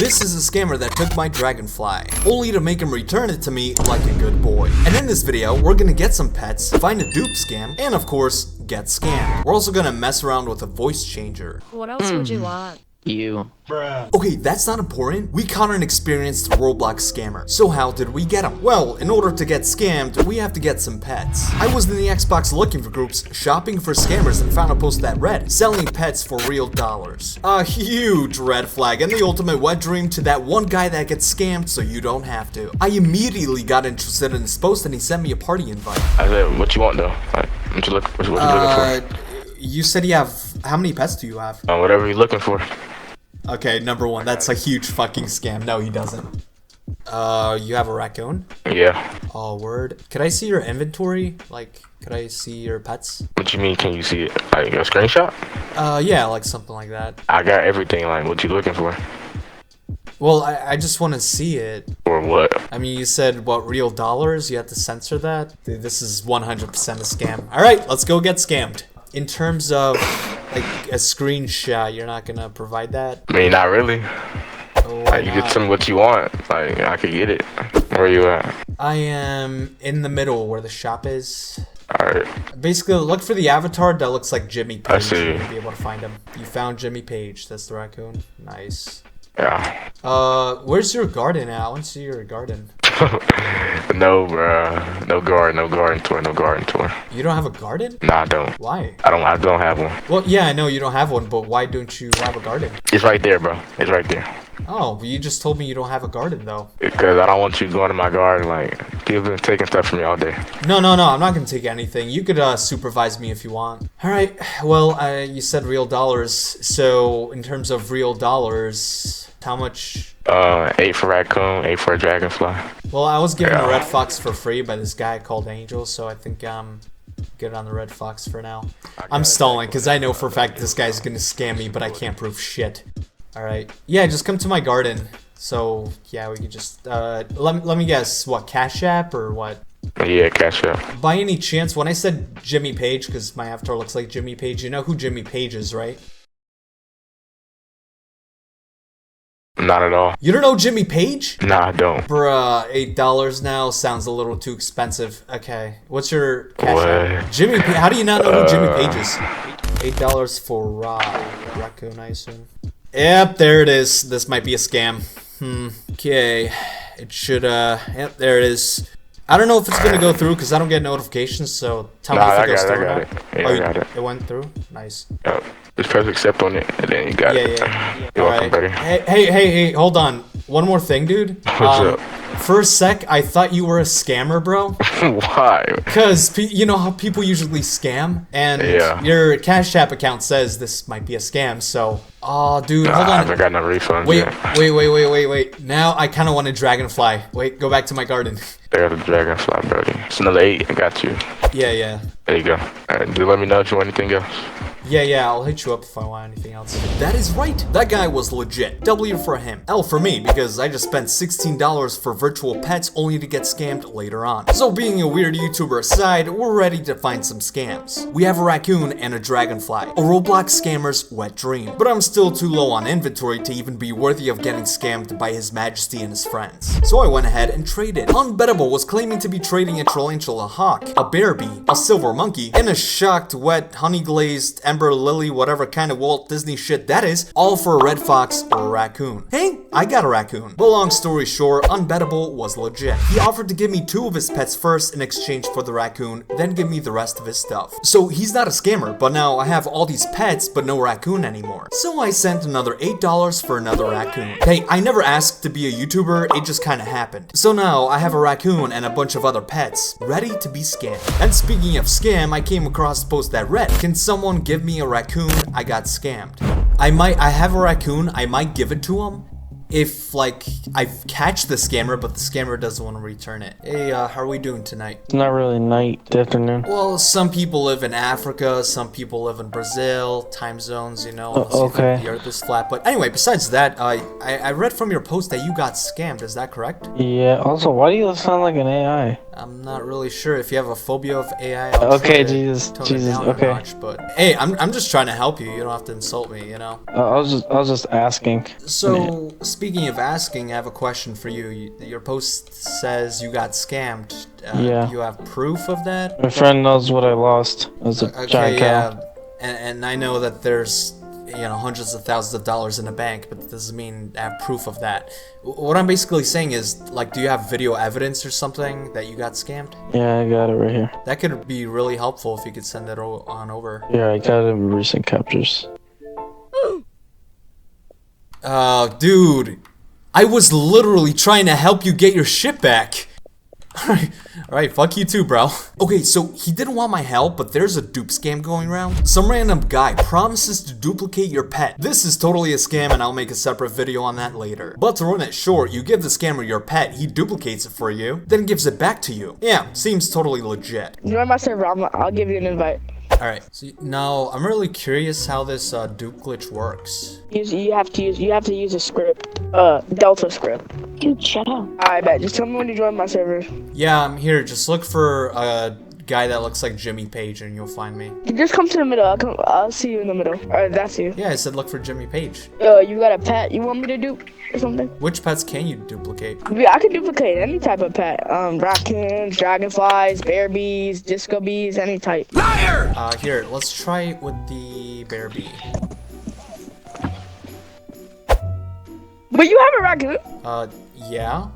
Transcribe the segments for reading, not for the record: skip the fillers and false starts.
This is a scammer that took my dragonfly, only to make him return it to me like a good boy. And in this video, we're gonna get some pets, find a dupe scam, and of course, get scammed. We're also gonna mess around with a voice changer. What else would you want? You. Okay, that's not important. We caught an experienced Roblox scammer. So how did we get him? Well, in order to get scammed, we have to get some pets. I was in the Xbox Looking for groups, shopping for scammers, and found a post that read, selling pets for real dollars. A huge red flag and the ultimate wet dream to that one guy that gets scammed so you don't have to. I immediately got interested in this post and he sent me a party invite. I said, what you want though? Like, what you looking for? You said you have, how many pets do you have? Whatever you're looking for. Okay, number one, that's a huge fucking scam. No, he doesn't. You have a raccoon? Yeah. Oh, word. Could I see your inventory? Like, could I see your pets? What you mean, can you see it? Like, a screenshot? Yeah, like something like that. I got everything, like, what you looking for? Well, I just want to see it. Or what? I mean, you said, what, real dollars? You have to censor that? Dude, this is 100% a scam. Alright, let's go get scammed. In terms of, like, a screenshot, you're not gonna provide that? I mean, not really. Oh, like, you get some what you want. Like, I could get it. Where you at? I am in the middle where the shop is. Alright. Basically, look for the avatar that looks like Jimmy Page. I see. You'll be able to find him. You found Jimmy Page. That's the raccoon. Nice. Yeah. Where's your garden at? I want to see your garden. No, bruh. No garden tour. You don't have a garden? Nah, I don't. Why? I don't have one. Well, yeah, I know you don't have one, but why don't you have a garden? It's right there, bro. It's right there. Oh, but you just told me you don't have a garden, though. Because I don't want you going to my garden, like, people been taking stuff from me all day. No, I'm not gonna take anything. You could, supervise me if you want. Alright, well, you said real dollars, so in terms of real dollars, how much? 8 for Raccoon, 8 for a Dragonfly. Well, I was given a red fox for free by this guy called Angel, so I think good on the red fox for now. I'm stalling because I know for a fact this guy's gonna scam me, but I can't prove shit. All right, yeah, just come to my garden. So yeah, we could just let me guess, what, Cash App or what? Yeah, Cash App. By any chance, when I said Jimmy Page, because my avatar looks like Jimmy Page, you know who Jimmy Page is, right? Not at all. You don't know Jimmy Page? Nah, I don't. Bruh, $8 now sounds a little too expensive. Okay, what's your cash What? out? Jimmy Page, how do you not know who Jimmy Page is? $8 for Raccoon, I assume. Yep, there it is. This might be a scam. Okay, it should, yep, there it is. I don't know if it's gonna go through because I don't get notifications, so tell me if it goes through or not. Yeah, I got it. It went through? Nice. Yep. Just press accept on it, and then you got it. Yeah. You're welcome, buddy. Hey, hold on. One more thing, dude. What's up? For a sec, I thought you were a scammer, bro. Why? Because you know how people usually scam, and your Cash App account says this might be a scam. So, dude, hold on. I haven't got no refunds yet. Wait. Now I kind of want a dragonfly. Wait, go back to my garden. I got a dragonfly, buddy. It's another 8. I got you. Yeah. There you go. Alright, do let me know if you want anything else. Yeah, I'll hit you up if I want anything else. That is right. That guy was legit. W for him. L for me, because I just spent $16 for virtual pets only to get scammed later on. So being a weird YouTuber aside, we're ready to find some scams. We have a raccoon and a dragonfly. A Roblox scammer's wet dream. But I'm still too low on inventory to even be worthy of getting scammed by His Majesty and his friends. So I went ahead and traded. Unbettable was claiming to be trading a tarantula hawk, a bear bee, a silver monkey, and a shocked, wet, honey-glazed, Ember Lily, whatever kind of Walt Disney shit that is, all for a red fox or a raccoon. Hey, I got a raccoon. But long story short, Unbettable was legit. He offered to give me 2 of his pets first in exchange for the raccoon, then give me the rest of his stuff. So he's not a scammer, but now I have all these pets but no raccoon anymore. So I sent another $8 for another raccoon. Hey, I never asked to be a YouTuber, it just kinda happened. So now I have a raccoon and a bunch of other pets, ready to be scammed. And speaking of scam, I came across a post that read, can someone give me a raccoon? I got scammed. I have a raccoon, I might give it to him if, like, I catch the scammer, but the scammer doesn't want to return it. Hey, how are we doing tonight? It's not really night, it's afternoon. Well, some people live in Africa, some people live in Brazil, time zones, you know, unless you okay. think the earth is flat. But anyway, besides that, I read from your post that you got scammed, is that correct? Yeah, also, why do you sound like an AI? I'm not really sure if you have a phobia of AI. I'll Okay, try to Jesus, tone it Jesus, down a okay. notch, but hey, I'm just trying to help you. You don't have to insult me, you know. I was just asking. So speaking of asking, I have a question for you. Your post says you got scammed. Yeah. Do you have proof of that? My friend knows what I lost. It was a giant cow. And I know that there's hundreds of thousands of dollars in the bank, but that doesn't mean I have proof of that. What I'm basically saying is, like, do you have video evidence or something that you got scammed? Yeah, I got it right here. That could be really helpful if you could send it on over. Yeah, I got it in recent captures. Dude, I was literally trying to help you get your shit back. Alright, fuck you too, bro. Okay, so he didn't want my help, but there's a dupe scam going around. Some random guy promises to duplicate your pet. This is totally a scam, and I'll make a separate video on that later. But to run it short, you give the scammer your pet, he duplicates it for you, then gives it back to you. Yeah, seems totally legit. Join my server, I'll give you an invite. Alright, so now I'm really curious how this dupe glitch works. You have to use a script, Delta script. Dude, shut up. Alright, bet. Just tell me when you join my server. Yeah, I'm here. Just look for a guy that looks like Jimmy Page and you'll find me. You just come to the middle. I'll see you in the middle. Alright, that's you. Yeah, I said look for Jimmy Page. You got a pet you want me to dupe or something? Which pets can you duplicate? Yeah, I can duplicate any type of pet. Raccoons, dragonflies, bear bees, disco bees, any type. Here, let's try it with the bear bee. But you have a raccoon. Yeah?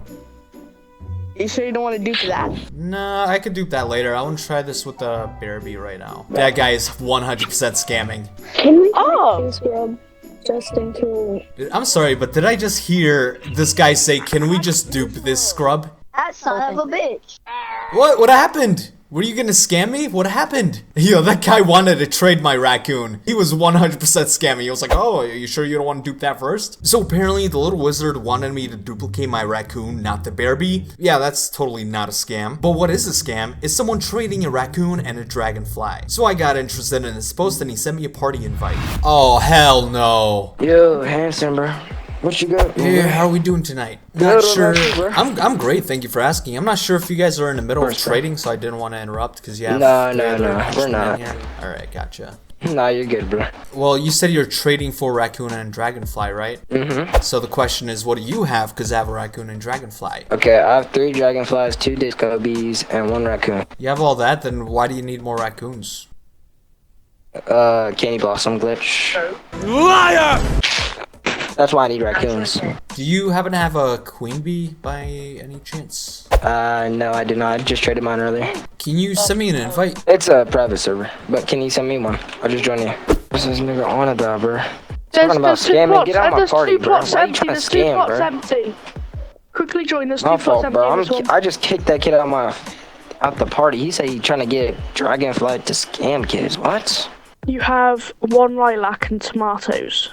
You sure you don't want to dupe that? Nah, I could dupe that later. I want to try this with the bear bee right now. That guy is 100% scamming. Can we Oh. scrub just in case? Dude, I'm sorry, but did I just hear this guy say, "Can we just dupe this scrub?" That son of a bitch. What happened? Were you gonna scam me? What happened? Yo, that guy wanted to trade my raccoon. He was 100% scamming. He was like, oh, are you sure you don't want to dupe that first? So apparently the little wizard wanted me to duplicate my raccoon, not the bear bee. Yeah, that's totally not a scam. But what is a scam is someone trading a raccoon and a dragonfly. So I got interested in this post and he sent me a party invite. Oh, hell no. Yo, handsome, bro. What you got? Yeah, how are we doing tonight? Not sure. I'm great, thank you for asking. I'm not sure if you guys are in the middle of trading, so I didn't want to interrupt because you have. No, we're not. Alright, gotcha. Nah, you're good, bro. Well, you said you're trading for Raccoon and Dragonfly, right? Mm-hmm. So the question is, what do you have? Because I have a Raccoon and Dragonfly. Okay, I have 3 dragonflies, 2 disco bees, and 1 raccoon. You have all that, then why do you need more raccoons? Candy blossom glitch. Liar! That's why I need raccoons. Do you happen to have a queen bee by any chance? No, I do not. I just traded mine earlier. Can you send me an invite? It's a private server, but can you send me one? I'll just join you. What's this nigga on about, bro? Talking about scamming? Get out of my party, bro. Why are you trying to scam, bro? Empty. Quickly join this. My fault, bro. I just kicked that kid out the party. He said he's trying to get Dragonfly to scam kids. What? You have 1 lilac and tomatoes.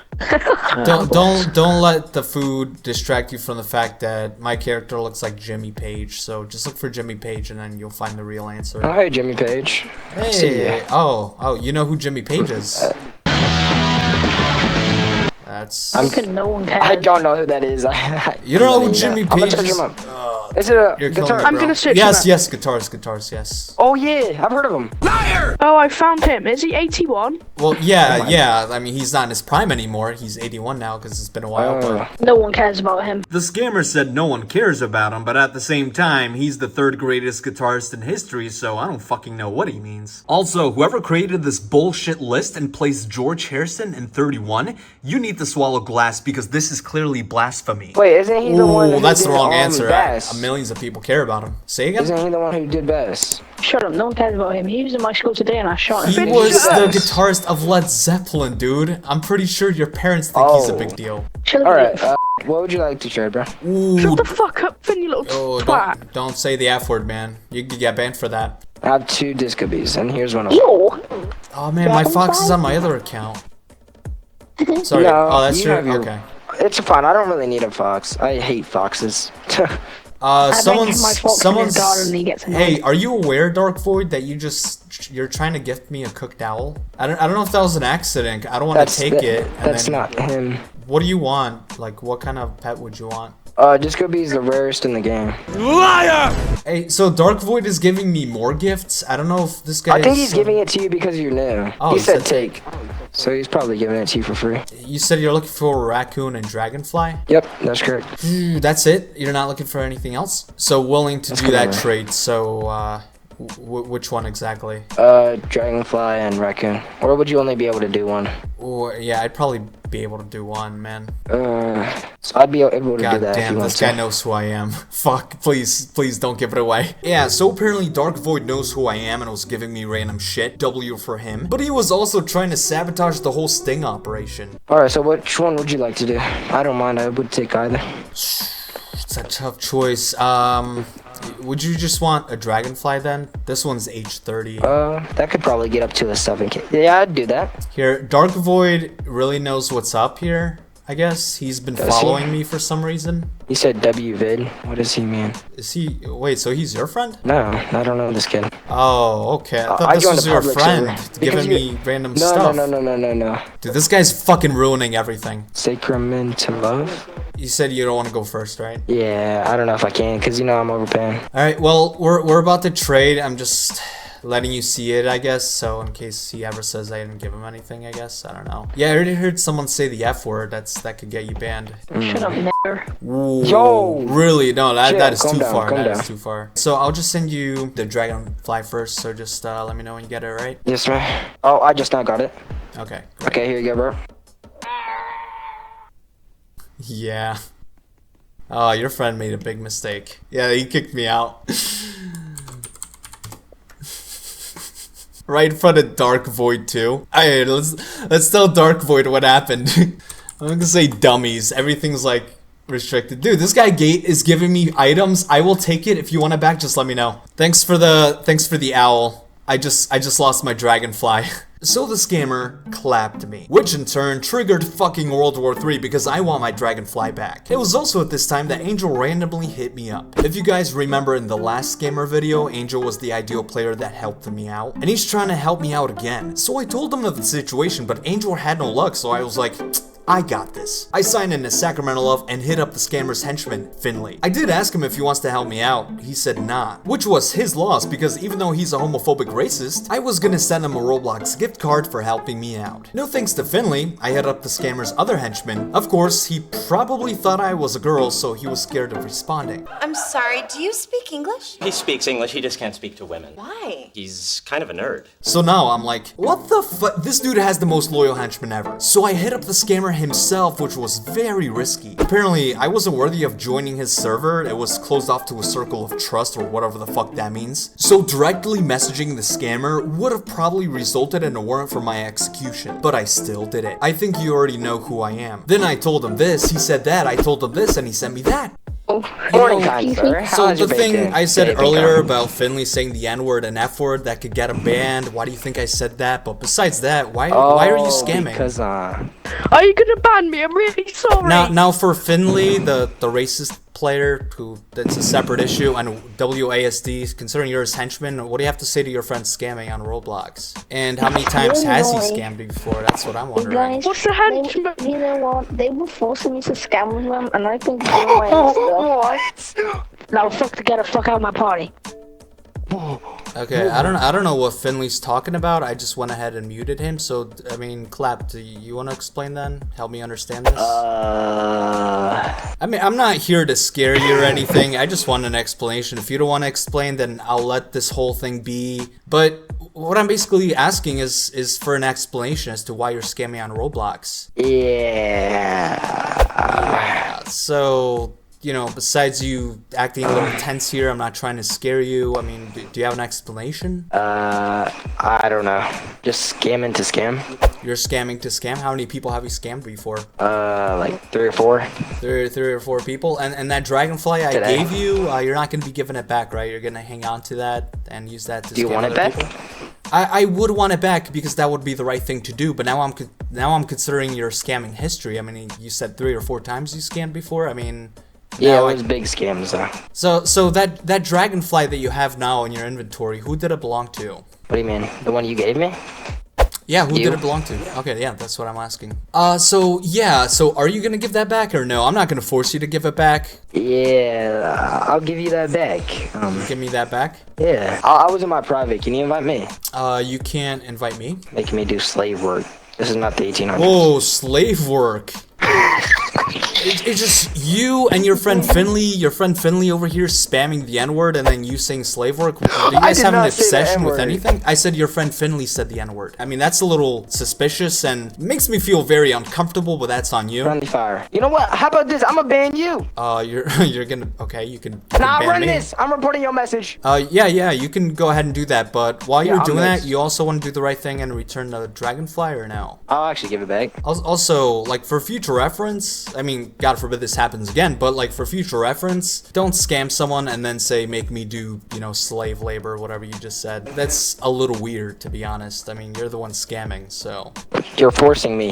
Don't let the food distract you from the fact that my character looks like Jimmy Page. So just look for Jimmy Page and then you'll find the real answer. Oh, hey, Jimmy Page. Hey, oh, you know who Jimmy Page is? That's. No one cares. I don't know who that is. You don't know who Jimmy Page is? Is it a You're guitar? I'm gonna search Yes, him yes, guitars, yes. Oh yeah, I've heard of him. Oh, I found him. Is he 81? Well, yeah. I mean, he's not in his prime anymore. He's 81 now because it's been a while. But No one cares about him. the scammer said no one cares about him, but at the same time, he's the 3rd greatest guitarist in history, so I don't fucking know what he means. Also, whoever created this bullshit list and placed George Harrison in 31, you need to swallow glass because this is clearly blasphemy. Wait, isn't he the one? Who That's the did, wrong answer. Bass? Millions of people care about him. Say again? Isn't he the one who did bass? Shut up, no one cares about him. He was in my school today and I shot He him. was the Yes. guitarist of Led Zeppelin, dude. I'm pretty sure your parents think he's a big deal. Shut up. Alright, what would you like to trade, bro? Ooh, Shut the fuck up, Finn, you little oh, twat. don't say the F word, man. You could get banned for that. I have 2 disco bees, and here's one of them. Ew. Oh man, my fox is on my other account. Sorry. No, Oh, that's you your have your- okay. It's fine. I don't really need a fox. I hate foxes. Someone's my fox in his garden and he gets annoyed. Hey, are you aware, Dark Void, that you're trying to gift me a cooked owl? I don't know if that was an accident. I don't want to take it. And That's then, not him. What do you want? Like, what kind of pet would you want? Disco Bee is the rarest in the game. Hey, so Dark Void is giving me more gifts. I don't know if this guy. I think he's giving it to you because you're new. Oh, he said take. So he's probably giving it to you for free. You said you're looking for Raccoon and Dragonfly? Yep, that's correct. That's it? You're not looking for anything else? So willing to do that trade, so which one exactly? Dragonfly and Raccoon. Or would you only be able to do one? Or yeah, I'd probably be able to do one, man. So I'd be able to do God that. damn, this guy knows who I am. Fuck, please don't give it away. Yeah, so apparently Dark Void knows who I am and was giving me random shit. W for him. But he was also trying to sabotage the whole sting operation. Alright, so which one would you like to do? I don't mind, I would take either. It's a tough choice. Would you just want a Dragonfly then? This one's age 30. That could probably get up to a 7K. Yeah, I'd do that. Here, Dark Void really knows what's up here, I guess. He's been following me for some reason. He said WVid. What does he mean? Is he... Wait, so he's your friend? No, I don't know this kid. Oh, okay. I thought this was your friend giving me random stuff. No. Dude, this guy's fucking ruining everything. Sacramental love? You said you don't want to go first, right? Yeah, I don't know if I can, because you know I'm overpaying. Alright, well, we're about to trade. I'm just letting you see it, I guess. So in case he ever says I didn't give him anything, I guess. I don't know. Yeah, I already heard someone say the F word. That could get you banned. Shut up, nigger. Ooh, Yo! Really? No, that is too down, far. calm That down. is too far. So I'll just send you the Dragonfly first. So just let me know when you get it, right? Yes, man. Oh, I just now got it. Okay. Okay, here you go, bro. Yeah. Oh, your friend made a big mistake. Yeah, he kicked me out. Right in front of Dark Void too. Alright, let's tell Dark Void what happened. I'm gonna say dummies. Everything's like restricted. Dude, this guy Gate is giving me items. I will take it. If you want it back, just let me know. Thanks for the owl. I just lost my Dragonfly. So the scammer clapped me, which in turn triggered fucking World War III because I want my Dragonfly back. It was also at this time that Angel randomly hit me up. If you guys remember in the last scammer video, Angel was the ideal player that helped me out, and he's trying to help me out again. So I told him of the situation, but Angel had no luck, so I was like, I got this. I signed in a Sacramento Love and hit up the scammer's henchman, Finley. I did ask him if he wants to help me out. He said nah, which was his loss because even though he's a homophobic racist, I was gonna send him a Roblox gift card for helping me out. No thanks to Finley, I hit up the scammer's other henchman. Of course, he probably thought I was a girl, so he was scared of responding. I'm sorry, do you speak English? He speaks English, he just can't speak to women. Why? He's kind of a nerd. So now I'm like, what the fuck? This dude has the most loyal henchman ever. So I hit up the scammer himself, which was very risky. Apparently, I wasn't worthy of joining his server. It was closed off to a circle of trust or whatever the fuck that means. So directly messaging the scammer would have probably resulted in a warrant for my execution, but I still did it. I think you already know who I am. Then I told him this, he said that, I told him this, and he sent me that. Morning, kind sir. So the thing I said earlier about Finley saying the N-word and F-word that could get him banned, why do you think I said that? But besides that, why are you scamming? Because are you gonna ban me? I'm really sorry. Now for Finley, the racist player who that's a separate issue, and WASD, considering you're his henchman, what do you have to say to your friend scamming on Roblox? And how many times has he scammed you before? That's what I'm wondering. Guys, What's the henchman? You know what? They were forcing me to scam with them, and I think they were my own stuff. Now get the fuck out of my party. Okay, I don't know what Finley's talking about. I just went ahead and muted him. So I mean, Clap, do you want to explain then? Help me understand this. I mean, I'm not here to scare you or anything. I just want an explanation. If you don't want to explain, then I'll let this whole thing be. But what I'm basically asking is for an explanation as to why you're scamming on Roblox. Yeah. So, you know, besides you acting a little tense here, I'm not trying to scare you. I mean, do you have an explanation? I don't know. Just scamming to scam. You're scamming to scam? How many people have you scammed before? Like 3 or 4. Three or four people? And that Dragonfly I gave you, you're not going to be giving it back, right? You're going to hang on to that and use that to scam other people? Do you want it back? I would want it back because that would be the right thing to do, but now I'm considering your scamming history. I mean, you said 3 or 4 times you scammed before. I mean... Yeah, it was big scams though. So that Dragonfly that you have now in your inventory, who did it belong to? What do you mean? The one you gave me? Yeah, who You? did it belong to? Okay, yeah, that's what I'm asking. So are you gonna give that back or no? I'm not gonna force you to give it back. Yeah, I'll give you that back. Give me that back. Yeah, I was in my private. Can you invite me? You can't invite me. Making me do slave work. This is not the 1800s. Oh, slave work. It's just you and your friend Finley. Your friend Finley over here spamming the N-word and then you saying slave work. Do you guys have an obsession with anything? I said your friend Finley said the N-word. I mean, that's a little suspicious and makes me feel very uncomfortable, but that's on you. Friendly fire. You know what? How about this? I'm gonna ban you. You're gonna, okay, you can Nah, ban run me. this. I'm reporting your message. Yeah, you can go ahead and do that, but while you're I'm doing that, next. you also want to do the right thing and return the Dragonfly or no? I'll actually give it back. Also, like, for future reference, I mean, God forbid this happens again, but, like, for future reference, don't scam someone and then say, make me do, you know, slave labor, whatever you just said. That's a little weird, to be honest. I mean, you're the one scamming, so. You're forcing me.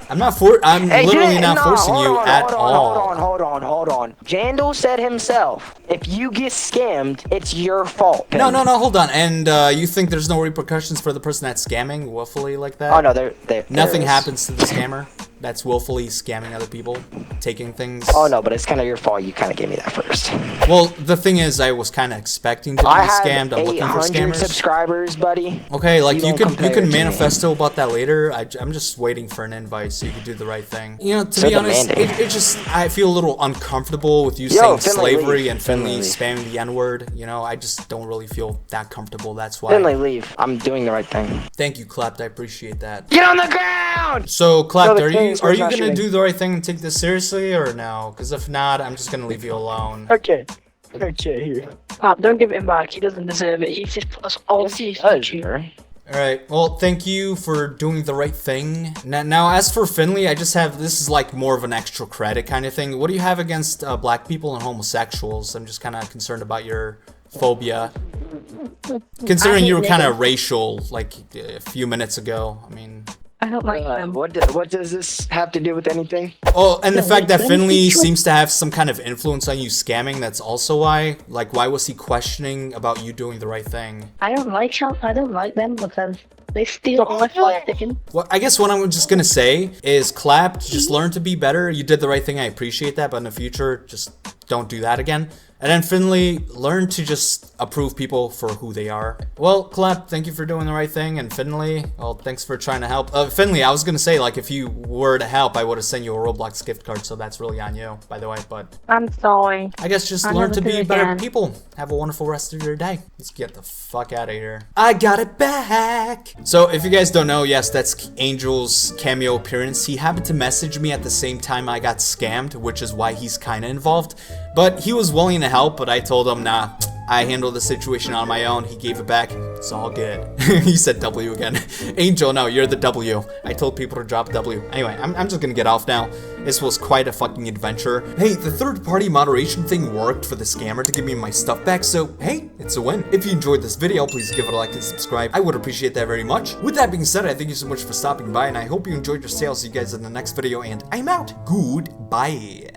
I'm literally not forcing you at all. Hold on. Jandal said himself, if you get scammed, it's your fault. No, hold on. And, you think there's no repercussions for the person that's scamming willfully like that? Oh, no, there Nothing is. happens to the scammer that's willfully scamming other people, taking things. Oh, no, but it's kind of your fault. You kind of gave me that first. Well, the thing is, I was kind of expecting to be scammed. I'm looking for 800 scammers. subscribers, buddy. Okay, like you don't can compare it to me. manifesto about that later. I'm just waiting for an invite so you can do the right thing. You know, to So be honest, demanding. it just I feel a little uncomfortable with you Yo, saying Finley, slavery leave. and Finley Finley, leave. spamming the N-word. You know, I just don't really feel that comfortable. That's why. Finley, leave. I'm doing the right thing. Thank you, Clapped. I appreciate that. Get on the ground! So, Clapped, the are Kings you was not gonna shooting. do the right thing and take this seriously or no? Because if not, I'm just gonna leave you alone. Okay, here. Don't give him back. He doesn't deserve it. He's just put us all Alright, well, thank you for doing the right thing. Now, as for Finley, I just have, this is like more of an extra credit kind of thing. What do you have against black people and homosexuals? I'm just kind of concerned about your phobia. Considering you were kind of racial, like, a few minutes ago. I mean... I don't like them. What does this have to do with anything? Oh, and the fact that Finley seems to have some kind of influence on you scamming, that's also why. Like, why was he questioning about you doing the right thing? I don't like them because they steal all my flight tickets. Well, I guess what I'm just gonna say is, Clapped, just learn to be better. You did the right thing, I appreciate that, but in the future, just don't do that again. And then Finley, learn to just approve people for who they are. Well, Clap, thank you for doing the right thing, and Finley, well, thanks for trying to help. Finley, I was gonna say, like, if you were to help, I would have sent you a Roblox gift card, so that's really on you, by the way, but... I'm sorry. I guess just I'll learn never to do be it better again. people. Have a wonderful rest of your day. Let's get the fuck out of here. I got it back! So, if you guys don't know, yes, that's Angel's cameo appearance. He happened to message me at the same time I got scammed, which is why he's kinda involved. But he was willing to help, but I told him, nah, I handled the situation on my own. He gave it back. It's all good. He said W again. Angel, no, you're the W. I told people to drop W. Anyway, I'm just gonna get off now. This was quite a fucking adventure. Hey, the third-party moderation thing worked for the scammer to give me my stuff back, so hey, it's a win. If you enjoyed this video, please give it a like and subscribe. I would appreciate that very much. With that being said, I thank you so much for stopping by, and I hope you enjoyed your sale. See you guys in the next video, and I'm out. Goodbye.